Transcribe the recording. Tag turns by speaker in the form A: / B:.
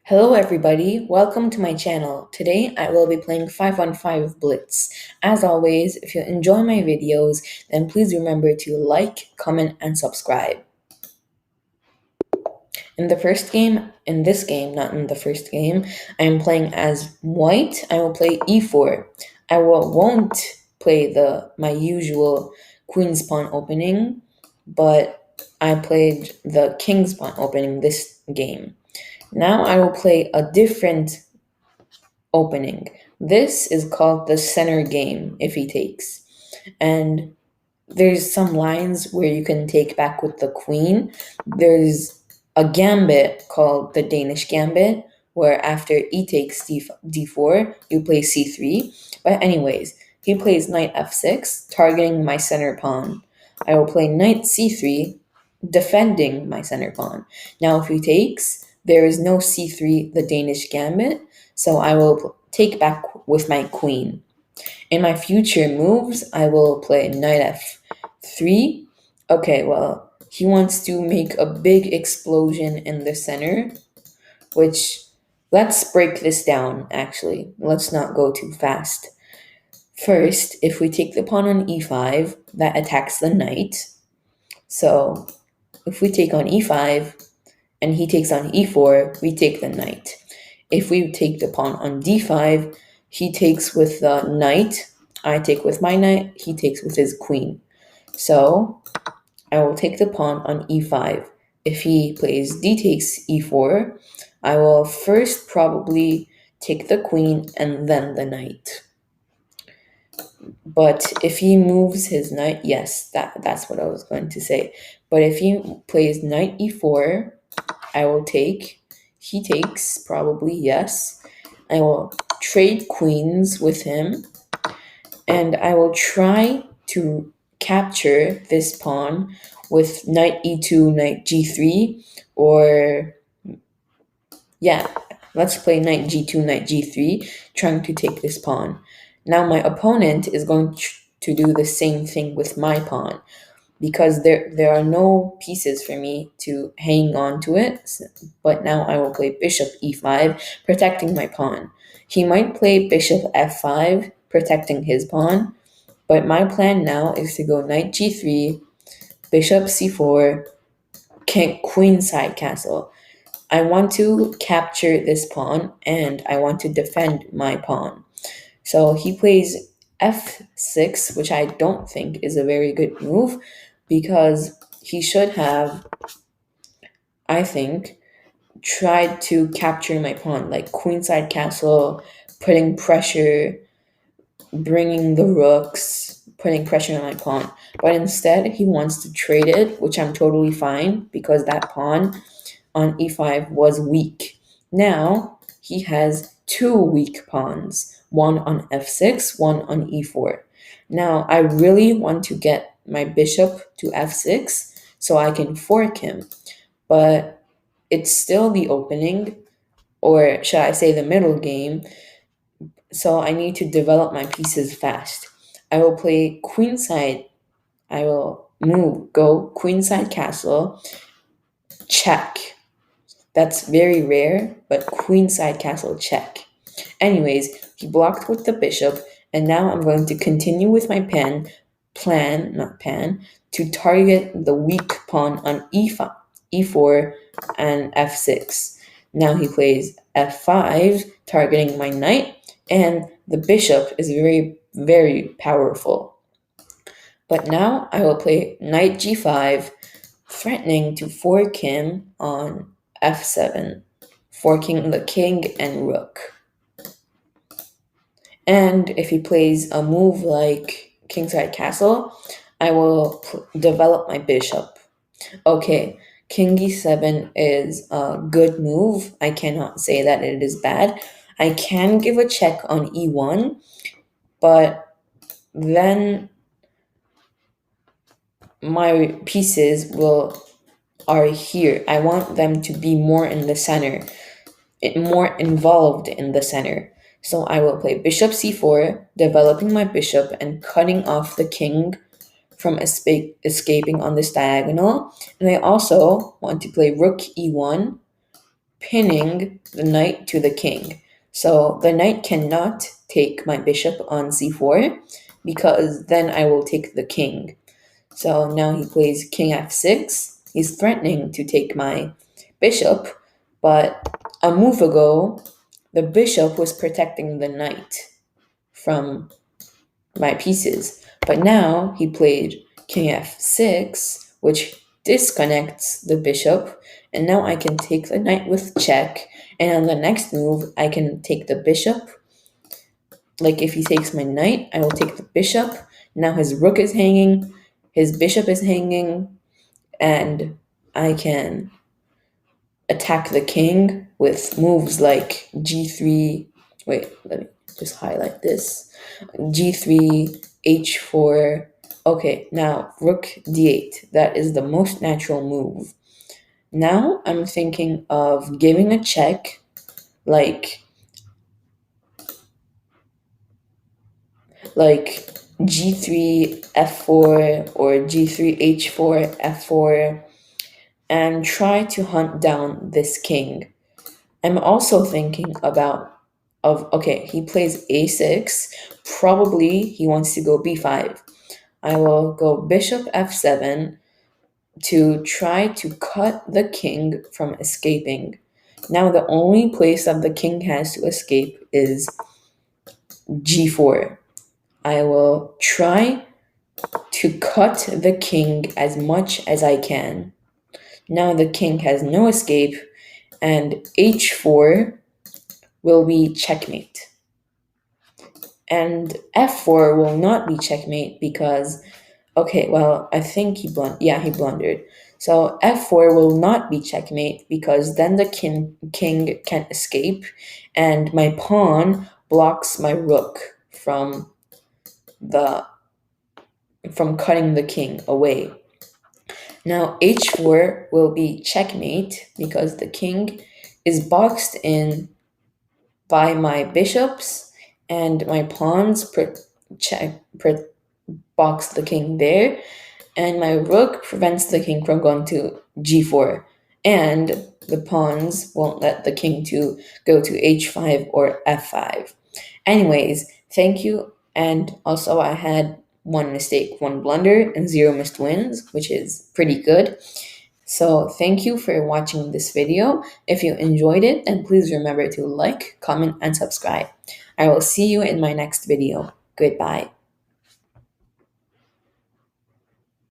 A: Hello everybody, welcome to my channel. Today I will be playing 5-on-5 Blitz. As always, if you enjoy my videos, then please remember to like, comment, and subscribe. In this game, not in the first game, I am playing as white. I will play e4. Won't play my usual queen's pawn opening, but I played the king's pawn opening this game. Now I will play a different opening. This is called the center game if he takes. And there's some lines where you can take back with the queen. There's a gambit called the Danish gambit, where after e takes d4, you play c3. But anyways, he plays knight f6, targeting my center pawn. I will play knight c3, defending my center pawn. Now if he takes, there is no c3, the Danish gambit, so I will take back with my queen. In my future moves, I will play knight f3. Okay, well, he wants to make a big explosion in the center, which, let's break this down, actually. Let's not go too fast. First, if we take the pawn on e5, that attacks the knight. So, if we take on e5, and he takes on e4, we take the knight. If we take the pawn on d5, he takes with the knight, I take with my knight, he takes with his queen. So I will take the pawn on e5. If he plays d takes e4, I will first probably take the queen and then the knight. But if he moves his knight, yes, that's what I was going to say. But if he plays knight e4, I will take. He takes, probably, yes. I will trade queens with him, and I will try to capture this pawn with knight e2, knight g3, or, yeah, let's play knight g2, knight g3, trying to take this pawn. Now my opponent is going to do the same thing with my pawn, because there are no pieces for me to hang on to it. But now I will play bishop e5, protecting my pawn. He might play bishop f5, protecting his pawn, but my plan now is to go knight g3, bishop c4, queenside castle. I want to capture this pawn, and I want to defend my pawn. So he plays f6, which I don't think is a very good move, because he should have, I think, tried to capture my pawn, like queenside castle, putting pressure, bringing the rooks, putting pressure on my pawn. But instead, he wants to trade it, which I'm totally fine, because that pawn on e5 was weak. Now, he has two weak pawns, one on f6, one on e4. Now, I really want to get my bishop to f6 so I can fork him, but it's still the opening, or should I say the middle game, so I need to develop my pieces fast. I will play queenside. I will go queenside castle, check. That's very rare, but queenside castle check. Anyways, he blocked with the bishop, and now I'm going to continue with my plan to target the weak pawn on e5, e4, and f6. Now he plays f5, targeting my knight, and the bishop is very, very powerful. But now I will play knight g5, threatening to fork him on f7, forking the king and rook. And if he plays a move like kingside castle, I will develop my bishop. Okay, king e7 is a good move. I cannot say that it is bad. I can give a check on e1, but then my pieces are here. I want them to be more in the center, more involved in the center. So I will play bishop c4, developing my bishop and cutting off the king from escaping on this diagonal. And I also want to play rook e1, pinning the knight to the king. So the knight cannot take my bishop on c4 because then I will take the king. So now he plays king f6. He's threatening to take my bishop, but a move ago, the bishop was protecting the knight from my pieces. But now he played king f6, which disconnects the bishop, and now I can take the knight with check, and on the next move, I can take the bishop. Like if he takes my knight, I will take the bishop. Now his rook is hanging, his bishop is hanging, and I can attack the king with moves like g3. Wait, let me just highlight this. G3, H4. Okay, now rook D8. That is the most natural move. Now I'm thinking of giving a check, like G3, F4, or G3, H4, F4, and try to hunt down this king. I'm also thinking okay, he plays A6. Probably he wants to go B5. I will go bishop f7 to try to cut the king from escaping. Now the only place that the king has to escape is g4. I will try to cut the king as much as I can. Now the king has no escape, and h4 will be checkmate. And f4 will not be checkmate because, okay, well, I think he blundered. So f4 will not be checkmate because then the king can't escape, and my pawn blocks my rook from cutting the king away. Now h4 will be checkmate because the king is boxed in by my bishops, and my pawns box the king there, and my rook prevents the king from going to g4, and the pawns won't let the king to go to h5 or f5. Anyways, thank you, and also I had one mistake, one blunder, and 0 missed wins, which is pretty good. So thank you for watching this video. If you enjoyed it, then please remember to like, comment, and subscribe. I will see you in my next video. Goodbye.